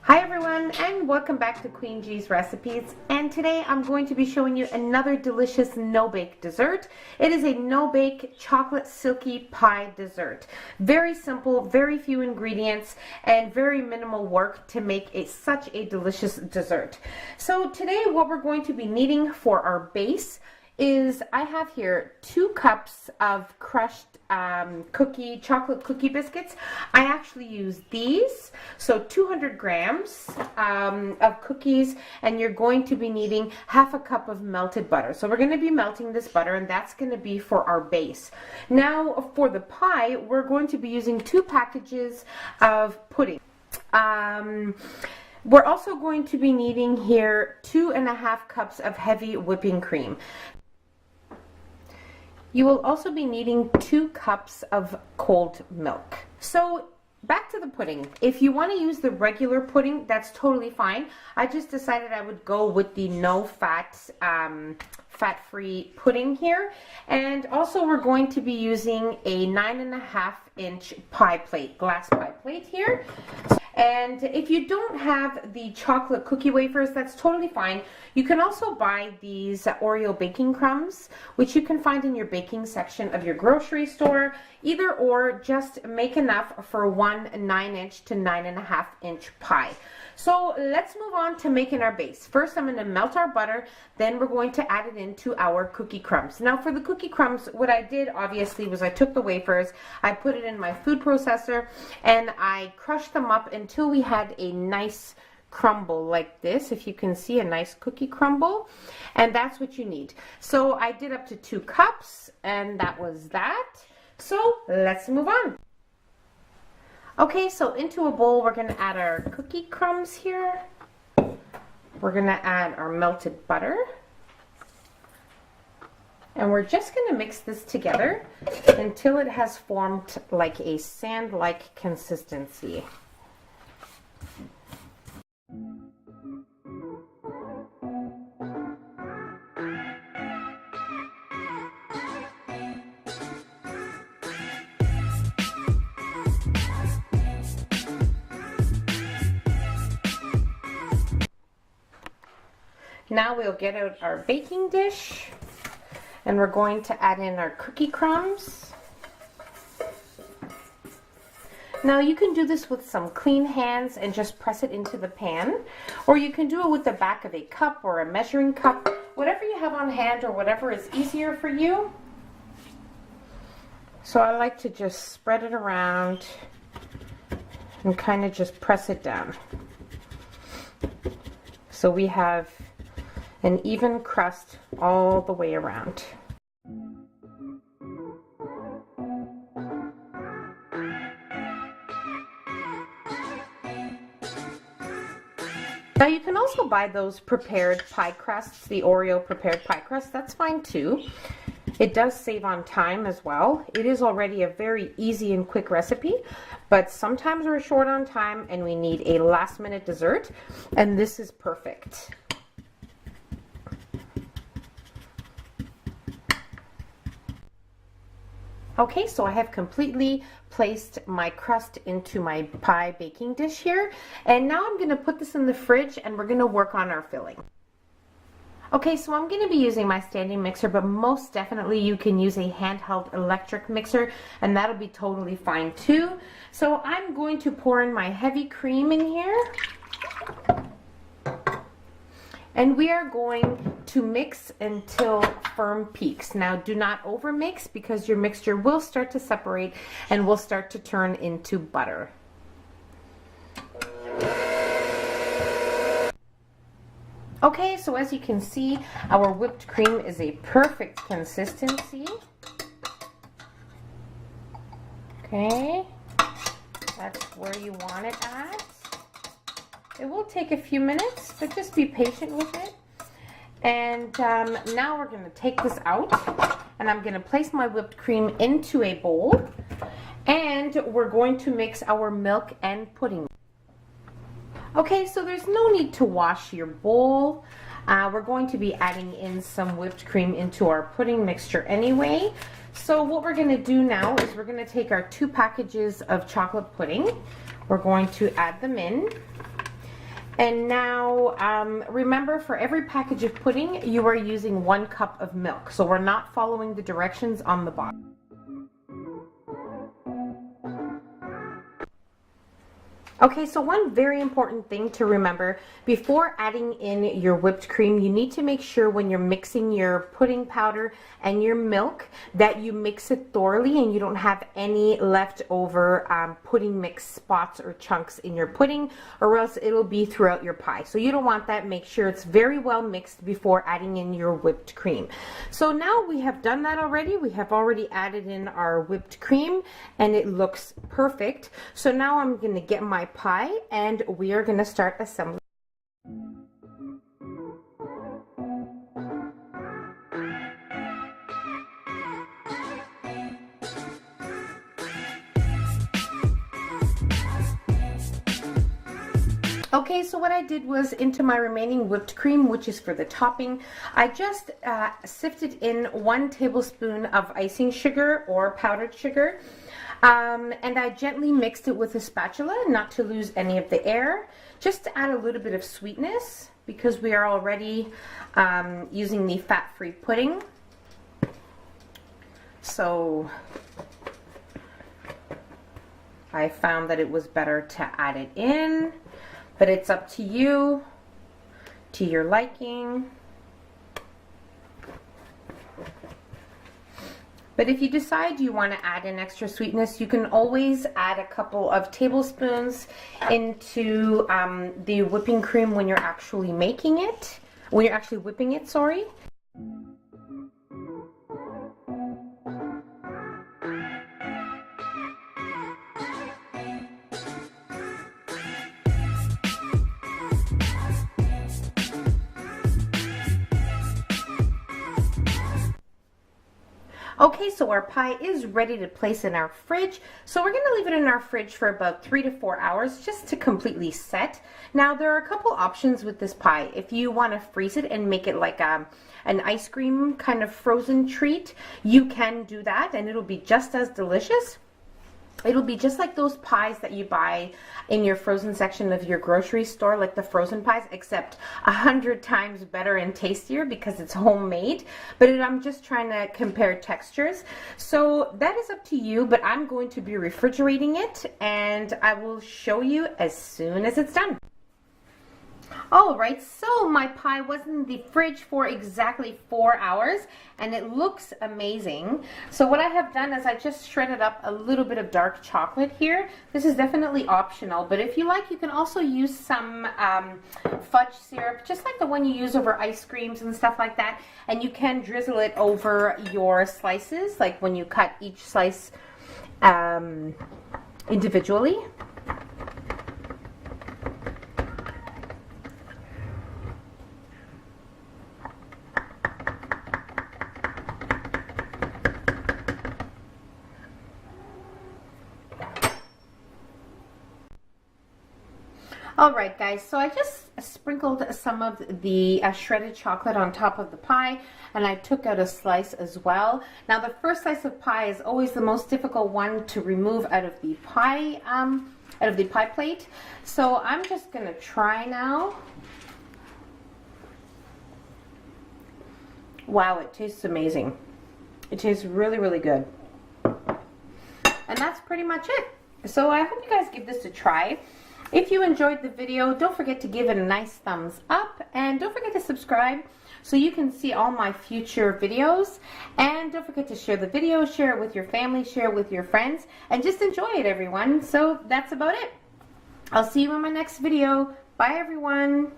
Hi everyone, and welcome back to Queen G's Recipes, and today I'm going to be showing you another delicious no-bake dessert. It is a no-bake chocolate silky pie dessert. Very simple, very few ingredients, and very minimal work to make such a delicious dessert. So today what we're going to be needing for our base is I have here 2 cups of crushed chocolate cookie biscuits. I actually use these, so 200 grams of cookies, and you're going to be needing half a cup of melted butter. So we're going to be melting this butter, and that's going to be for our base. Now for the pie, we're going to be using 2 packages of pudding. We're also going to be needing here 2.5 cups of heavy whipping cream. You will also be needing 2 cups of cold milk. So back to the pudding. If you want to use the regular pudding, that's totally fine. I just decided I would go with the no fat, fat-free pudding here. And also we're going to be using a 9.5-inch pie plate, glass pie plate here. And if you don't have the chocolate cookie wafers, that's totally fine. You can also buy these Oreo baking crumbs, which you can find in your baking section of your grocery store. Either or, just make enough for one 9-inch to 9.5-inch pie. So let's move on to making our base. First, I'm going to melt our butter, then we're going to add it into our cookie crumbs. Now for the cookie crumbs, what I did obviously was I took the wafers, I put it in my food processor, and I crushed them up until we had a nice crumble like this. If you can see, a nice cookie crumble, and that's what you need. So I did up to 2 cups, and that was that. So let's move on. Okay, so into a bowl we're going to add our cookie crumbs here. We're going to add our melted butter. And we're just going to mix this together until it has formed like a sand-like consistency. Now we'll get out our baking dish, and we're going to add in our cookie crumbs. Now you can do this with some clean hands and just press it into the pan, or you can do it with the back of a cup or a measuring cup, whatever you have on hand or whatever is easier for you. So I like to just spread it around and kind of just press it down. So we have an even crust all the way around. Now you can also buy those prepared pie crusts, the Oreo prepared pie crust. That's fine too. It does save on time as well. It is already a very easy and quick recipe, but sometimes we're short on time and we need a last minute dessert, and this is perfect. Okay, so I have completely placed my crust into my pie baking dish here, and now I'm going to put this in the fridge and we're going to work on our filling. Okay, so I'm going to be using my standing mixer, but most definitely you can use a handheld electric mixer, and that'll be totally fine too. So I'm going to pour in my heavy cream in here. And we are going to mix until firm peaks. Now do not over mix, because your mixture will start to separate and will start to turn into butter. Okay, so as you can see, our whipped cream is a perfect consistency. Okay, that's where you want it at. It will take a few minutes, but just be patient with it. And now we're going to take this out, and I'm going to place my whipped cream into a bowl, and we're going to mix our milk and pudding. Okay, so there's no need to wash your bowl. We're going to be adding in some whipped cream into our pudding mixture anyway. So what we're going to do now is we're going to take our 2 packages of chocolate pudding. We're going to add them in. And now, remember, for every package of pudding, you are using 1 cup of milk. So we're not following the directions on the bottom. Okay, so one very important thing to remember, before adding in your whipped cream, you need to make sure when you're mixing your pudding powder and your milk that you mix it thoroughly and you don't have any leftover pudding mix spots or chunks in your pudding, or else it'll be throughout your pie. So you don't want that. Make sure it's very well mixed before adding in your whipped cream. So now we have done that already. We have already added in our whipped cream and it looks perfect. So now I'm going to get my pie and we are going to start assembling. Okay, so what I did was, into my remaining whipped cream, which is for the topping, I just sifted in 1 tablespoon of icing sugar or powdered sugar. And I gently mixed it with a spatula, not to lose any of the air, just to add a little bit of sweetness, because we are already using the fat-free pudding. So I found that it was better to add it in, but it's up to you, to your liking. But if you decide you want to add in extra sweetness, you can always add a couple of tablespoons into the whipping cream when you're actually making it, when you're actually whipping it, sorry. Okay, so our pie is ready to place in our fridge. So we're going to leave it in our fridge for about 3 to 4 hours just to completely set. Now there are a couple options with this pie. If you want to freeze it and make it like an ice cream kind of frozen treat, you can do that and it'll be just as delicious. It'll be just like those pies that you buy in your frozen section of your grocery store, like the frozen pies, except 100 times better and tastier because it's homemade. But I'm just trying to compare textures. So that is up to you, but I'm going to be refrigerating it and I will show you as soon as it's done. Alright, so my pie was in the fridge for exactly 4 hours and it looks amazing. So what I have done is I just shredded up a little bit of dark chocolate here. This is definitely optional, but if you like, you can also use some fudge syrup, just like the one you use over ice creams and stuff like that. And you can drizzle it over your slices, like when you cut each slice individually. Alright guys, so I just sprinkled some of the shredded chocolate on top of the pie, and I took out a slice as well. Now the first slice of pie is always the most difficult one to remove out of the pie plate. So I'm just gonna try now. Wow, it tastes amazing. It tastes really, really good. And that's pretty much it. So I hope you guys give this a try. If you enjoyed the video, don't forget to give it a nice thumbs up, and don't forget to subscribe so you can see all my future videos. And don't forget to share the video, share it with your family, share it with your friends, and just enjoy it, everyone. So that's about it. I'll see you in my next video. Bye, everyone.